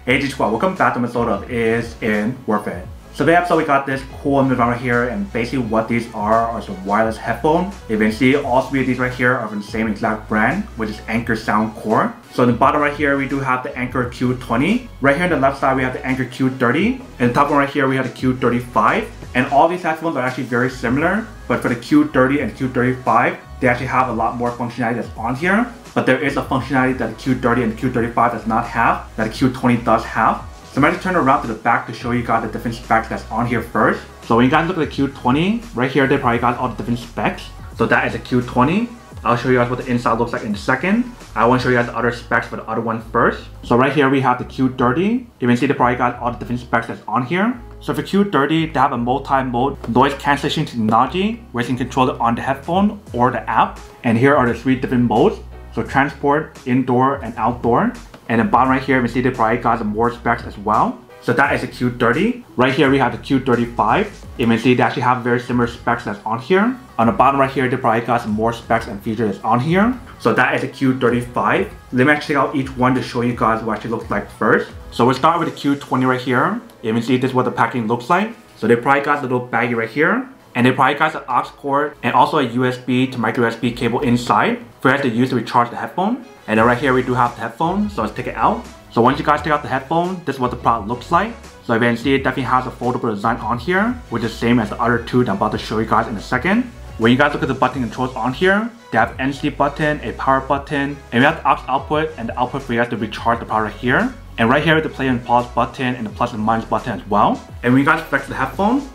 Hey G-Squad, welcome back to my episode of Is in Worth It. So today episode we got this cool design right here, and basically what these are some wireless headphones. You can see all three of these right here are from the same exact brand, which is Anker Soundcore. So in the bottom right here we do have the Anker Q20. Right here on the left side we have the Anker Q30. And the top one right here we have the Q35. And all these headphones are actually very similar, but for the Q30 and Q35 they actually have a lot more functionality that's on here. But there is a functionality that the Q30 and the Q35 does not have, that the Q20 does have. So I'm going to turn around to the back to show you guys the different specs that's on here first. So when you guys look at the Q20, right here they probably got all the different specs. So that is a Q20. I'll show you guys what the inside looks like in a second. I want to show you guys the other specs for the other one first. So right here we have the Q30. You can see they probably got all the different specs that's on here. So for Q30, they have a multi-mode noise cancellation technology where you can control it on the headphone or the app. And here are the three different modes. So transport, indoor, and outdoor. And then bottom right here, we see they probably got some more specs as well. So that is a Q30. Right here, we have the Q35. You can see they actually have very similar specs that's on here. On the bottom right here, they probably got some more specs and features that's on here. So that is a Q35. Let me actually check out each one to show you guys what it actually looks like first. So we'll start with the Q20 right here. You can see this is what the packaging looks like. So they probably got a little baggie right here. And they probably got an aux cord and also a USB to micro USB cable inside for us to use to recharge the headphone. And then right here we do have the headphone, so let's take it out. So once you guys take out the headphone, this is what the product looks like. So you can see it definitely has a foldable design on here, which is the same as the other two that I'm about to show you guys in a second. When you guys look at the button controls on here, they have an NC button, a power button, and we have the aux output and the output for you guys to recharge the product here. And right here with the play and pause button and the plus and minus button as well. And when you guys flex the headphone,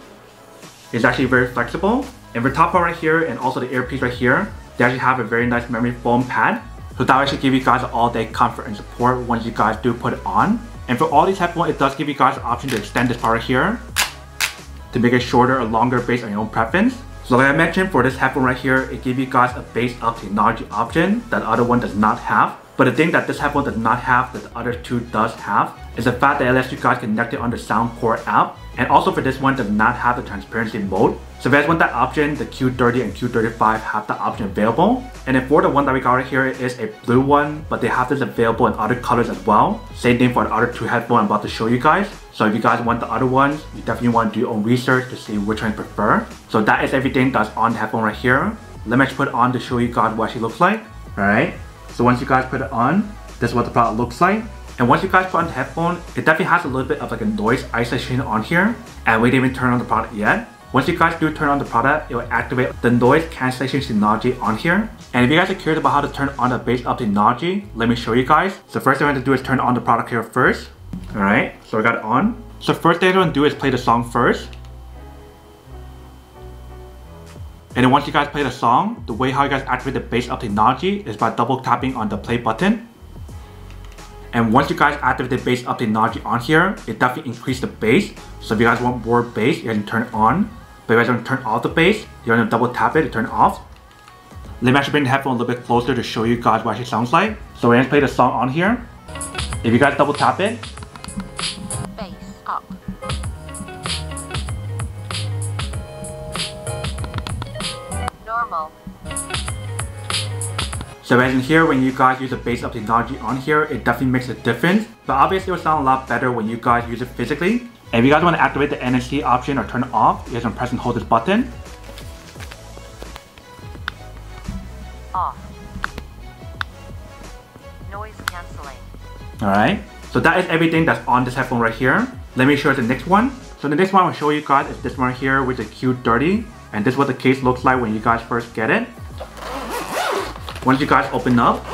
it's actually very flexible. And for the top part right here and also the earpiece right here, they actually have a very nice memory foam pad. So that will actually give you guys all-day comfort and support once you guys do put it on. And for all these headphones, it does give you guys the option to extend this part right here to make it shorter or longer based on your own preference. So like I mentioned, for this headphone right here, it gives you guys a base up technology option that the other one does not have. But the thing that this headphone does not have that the other two does have is the fact that it lets you guys connect it on the Soundcore app. And also for this one does not have the transparency mode. So if you guys want that option, the Q30 and Q35 have that option available. And then for the one that we got right here is a blue one, but they have this available in other colors as well. Same thing for the other two headphones I'm about to show you guys. So if you guys want the other ones, you definitely want to do your own research to see which one you prefer. So that is everything that's on the headphone right here. Let me just put it on to show you guys what it actually looks like. Alright, so once you guys put it on, this is what the product looks like. And once you guys put on the headphone, it definitely has a little bit of like a noise isolation on here. And we didn't even turn on the product yet. Once you guys do turn on the product, it will activate the noise cancellation technology on here. And if you guys are curious about how to turn on the bass up technology, let me show you guys. So first thing I have to do is turn on the product here first. Alright, so I got it on. So first thing I'm going to do is play the song first. And then once you guys play the song, the way how you guys activate the bass up technology is by double tapping on the play button. And once you guys activate the bass up technology on here, it definitely increases the bass. So if you guys want more bass, you can turn it on. But if you guys want to turn off the bass, you're going to double tap it to turn it off. Let me actually bring the headphone a little bit closer to show you guys what it actually sounds like. So we're going to play the song on here. If you guys double tap it, bass up. Normal. so as in here, when you guys use the bass up technology on here, it definitely makes a difference. But obviously it will sound a lot better when you guys use it physically. And if you guys want to activate the NFC option or turn it off, you guys can press and hold this button. Off. Noise cancelling. Alright, so that is everything that's on this headphone right here. Let me show you the next one. So the next one I'll show you guys is this one right here with the Q30. And this is what the case looks like when you guys first get it. Once you guys open up,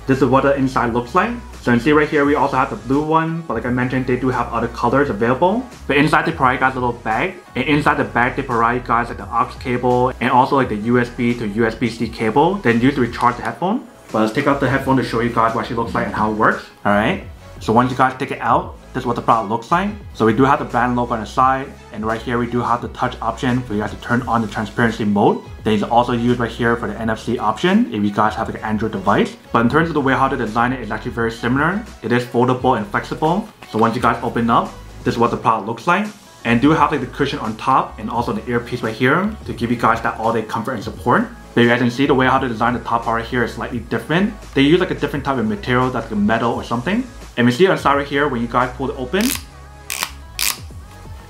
this is what the inside looks like. So you can see right here we also have the blue one, but like I mentioned, they do have other colors available. But inside they provide guys a little bag, and inside the bag they provide guys like the aux cable and also like the USB to USB-C cable, then use to recharge the headphone. But let's take out the headphone to show you guys what it looks like and how it works. Alright, so once you guys take it out, this is what the product looks like. So we do have the brand logo on the side, and right here we do have the touch option for you guys to turn on the transparency mode. Then it's also used right here for the NFC option if you guys have like an Android device. But in terms of the way how to design it, it's actually very similar. It is foldable and flexible. So once you guys open up, this is what the product looks like. And do have like the cushion on top and also the earpiece right here to give you guys that all-day comfort and support. But you guys can see the way how they design the top part right here is slightly different. They use like a different type of material that's like a metal or something. And we see on the side right here, when you guys pull it open,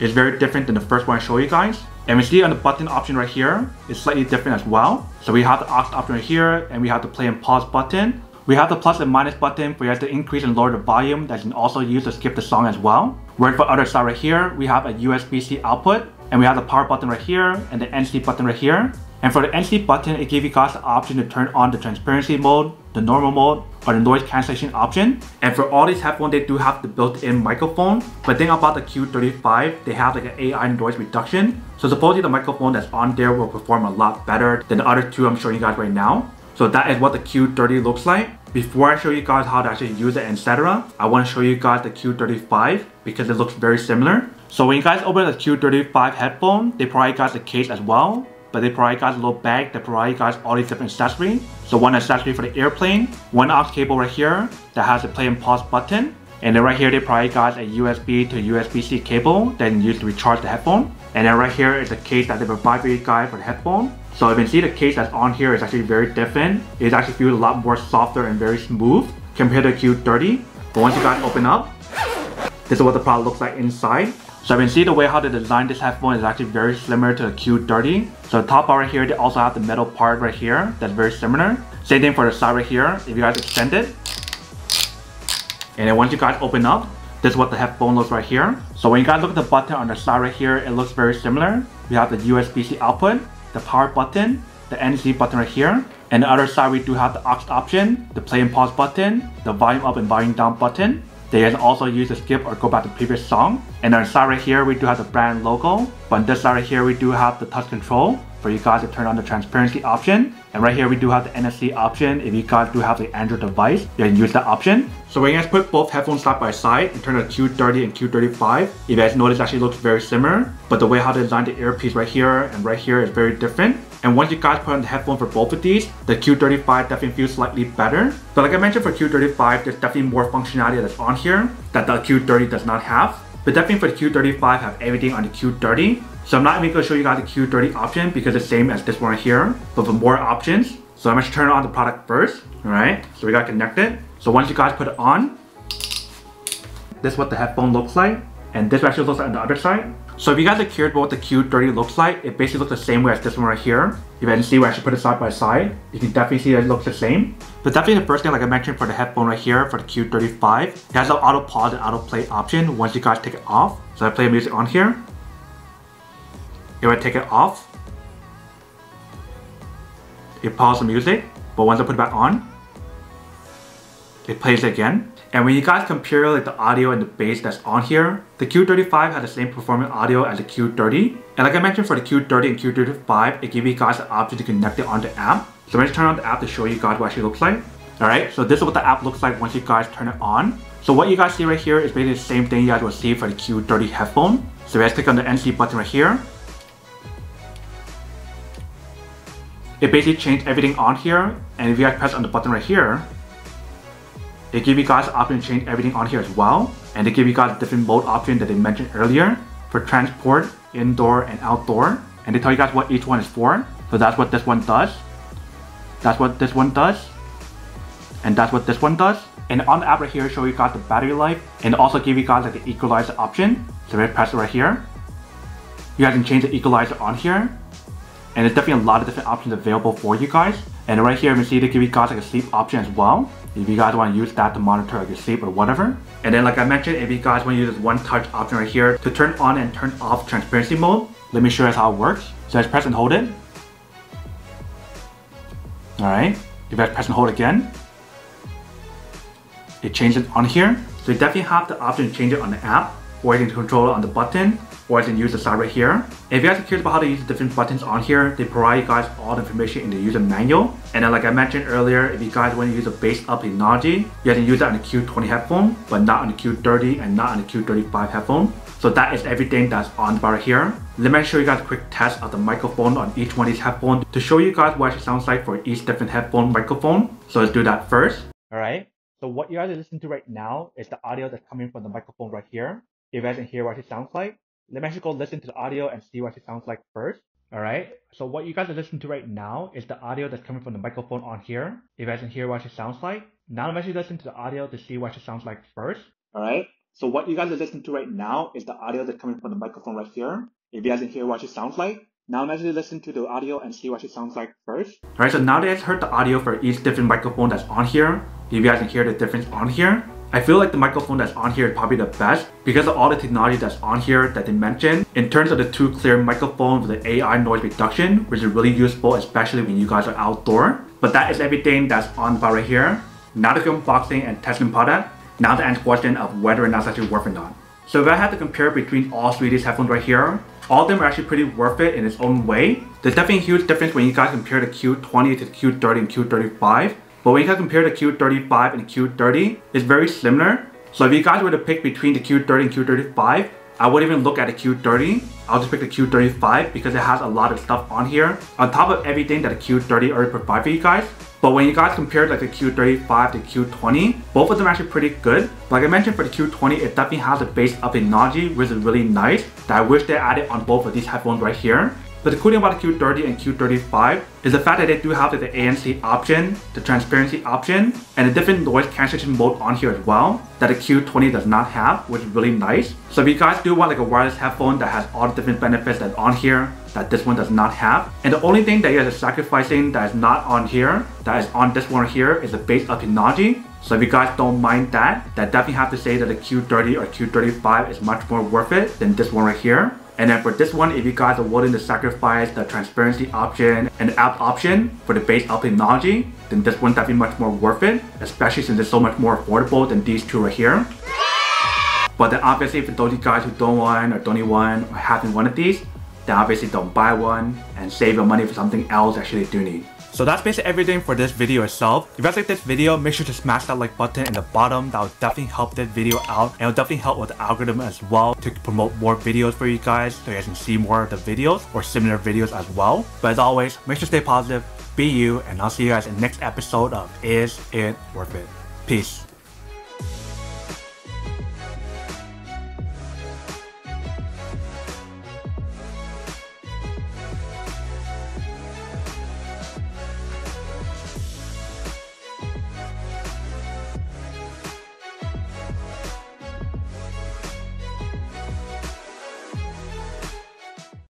it's very different than the first one I showed you guys. And we see on the button option right here, it's slightly different as well. So we have the aux option right here, and we have the play and pause button. We have the plus and minus button for you guys to increase and lower the volume that you can also use to skip the song as well. Whereas for other side right here, we have a USB-C output, and we have the power button right here, and the NC button right here. And for the NC button, it gives you guys the option to turn on the transparency mode, the normal mode, or the noise cancellation option. And for all these headphones, they do have the built-in microphone. But the thing about the Q35, they have like an AI noise reduction. So supposedly the microphone that's on there will perform a lot better than the other two I'm showing you guys right now. So that is what the Q30 looks like. Before I show you guys how to actually use it, etc., I want to show you guys the Q35 because it looks very similar. So when you guys open the Q35 headphone, they provide you guys a case as well. But they provide you guys a little bag that provide you guys all these different accessories. So one accessory for the airplane, one aux cable right here that has a play and pause button. And then right here they provide you guys a USB to USB-C cable that you can use to recharge the headphone. And then right here is the case that they provide for you guys for the headphone. So you can see the case that's on here is actually very different. It actually feels a lot more softer and very smooth compared to Q30. But once you guys open up, this is what the product looks like inside. So you can see the way how they designed this headphone is actually very similar to the Q30. So the top part right here, they also have the metal part right here that's very similar. Same thing for the side right here, if you guys extend it. And then once you guys open up, this is what the headphone looks right here. So when you guys look at the button on the side right here, it looks very similar. We have the USB-C output, the power button, the NC button right here. And the other side we do have the aux option, the play and pause button, the volume up and volume down button. They can also use to skip or go back to the previous song. And on the side right here, we do have the brand logo. But on this side right here, we do have the touch control for you guys to turn on the transparency option. And right here, we do have the NFC option. If you guys do have the Android device, you can use that option. So when you guys put both headphones side by side and turn on the Q30 and Q35, you guys notice it actually looks very similar. But the way how they designed the earpiece right here and right here is very different. And once you guys put on the headphone for both of these, the Q35 definitely feels slightly better. But like I mentioned for Q35, there's definitely more functionality that's on here that the Q30 does not have. But definitely for the Q35 have everything on the Q30. So I'm not even going to show you guys the Q30 option because it's the same as this one right here, but for more options. So I'm going to turn on the product first. Alright, so we got connected. So once you guys put it on, this is what the headphone looks like. And this actually looks like on the other side. So if you guys are curious about what the Q30 looks like, it basically looks the same way as this one right here. If you can see where I should put it side by side, you can definitely see that it looks the same. But definitely the first thing, like I mentioned for the headphone right here, for the Q35, it has the auto pause and auto play option once you guys take it off. So I play music on here. If I take it off, it pauses the music, but once I put it back on, it plays it again. And when you guys compare like the audio and the bass that's on here, the Q35 has the same performing audio as the Q30. And like I mentioned for the Q30 and Q35, it gives you guys the option to connect it on the app. So I'm going to turn on the app to show you guys what it actually looks like. Alright, so this is what the app looks like once you guys turn it on. So what you guys see right here is basically the same thing you guys will see for the Q30 headphone. So you guys click on the NC button right here. It basically changed everything on here. And if you guys press on the button right here, they give you guys the option to change everything on here as well. And they give you guys a different mode option that they mentioned earlier for transport, indoor, and outdoor. And they tell you guys what each one is for. So that's what this one does. That's what this one does. And that's what this one does. And on the app right here, show you guys the battery life. And also give you guys like the equalizer option. So we press it right here. You guys can change the equalizer on here. And there's definitely a lot of different options available for you guys. And right here, you can see they give you guys like a sleep option as well. If you guys want to use that to monitor like your sleep or whatever. And then like I mentioned, if you guys want to use this one touch option right here to turn on and turn off transparency mode, let me show you guys how it works. So just press and hold it. Alright, if you guys press and hold again, it changes on here. So you definitely have the option to change it on the app, or you can control it on the button, or you can use the side right here. If you guys are curious about how to use the different buttons on here, they provide you guys all the information in the user manual. And then like I mentioned earlier, if you guys want to use a bass up technology, you can use that on the Q20 headphone, but not on the Q30 and not on the Q35 headphone. So that is everything that's on the bar right here. Let me show you guys a quick test of the microphone on each one of these headphones to show you guys what it sounds like for each different headphone microphone. So let's do that first. Alright, so what you guys are listening to right now is the audio that's coming from the microphone right here. If you guys can hear what it sounds like, let me actually go listen to the audio and see what it sounds like first. Alright, so what you guys are listening to right now is the audio that's coming from the microphone on here. If you guys can hear what it sounds like. Now I'm actually listening to the audio to see what it sounds like first. Alright, so what you guys are listening to right now is the audio that's coming from the microphone right here. If you guys can hear what it sounds like. Now I'm actually listening to the audio and see what it sounds like first. Alright, so now that I've heard the audio for each different microphone that's on here, if you guys can hear the difference on here, I feel like the microphone that's on here is probably the best because of all the technology that's on here that they mentioned. In terms of the two clear microphones with the AI noise reduction, which is really useful especially when you guys are outdoor. But that is everything that's on about right here. Now to go unboxing and testing product. Now to answer the question of whether or not it's actually worth it or not. So if I had to compare between all three of these headphones right here, all of them are actually pretty worth it in its own way. There's definitely a huge difference when you guys compare the Q20 to the Q30 and Q35. But when you guys compare the Q35 and the Q30, it's very similar. So if you guys were to pick between the Q30 and Q35, I wouldn't even look at the Q30. I'll just pick the Q35 because it has a lot of stuff on here on top of everything that the Q30 already provides for you guys. But when you guys compare like the Q35 to Q20, both of them are actually pretty good. Like I mentioned for the Q20, it definitely has a bass up technology, which is really nice, that I wish they added on both of these headphones right here. But the cool thing about the Q30 and Q35 is the fact that they do have the ANC option, the transparency option, and a different noise cancellation mode on here as well that the Q20 does not have, which is really nice. So if you guys do want like a wireless headphone that has all the different benefits that's on here that this one does not have, and the only thing that you guys are sacrificing that is not on here, that is on this one right here, is the bass up technology. So if you guys don't mind that, definitely have to say that the Q30 or Q35 is much more worth it than this one right here. And then for this one, if you guys are willing to sacrifice the transparency option and the app option for the bass up technology, then this one's definitely much more worth it, especially since it's so much more affordable than these two right here. But then obviously for those of you guys who don't want or don't need one or having one of these, then obviously don't buy one and save your money for something else you actually do need. So that's basically everything for this video itself. If you guys like this video, make sure to smash that like button in the bottom. That will definitely help this video out, and it will definitely help with the algorithm as well to promote more videos for you guys so you guys can see more of the videos or similar videos as well. But as always, make sure to stay positive, be you, and I'll see you guys in the next episode of Is It Worth It? Peace.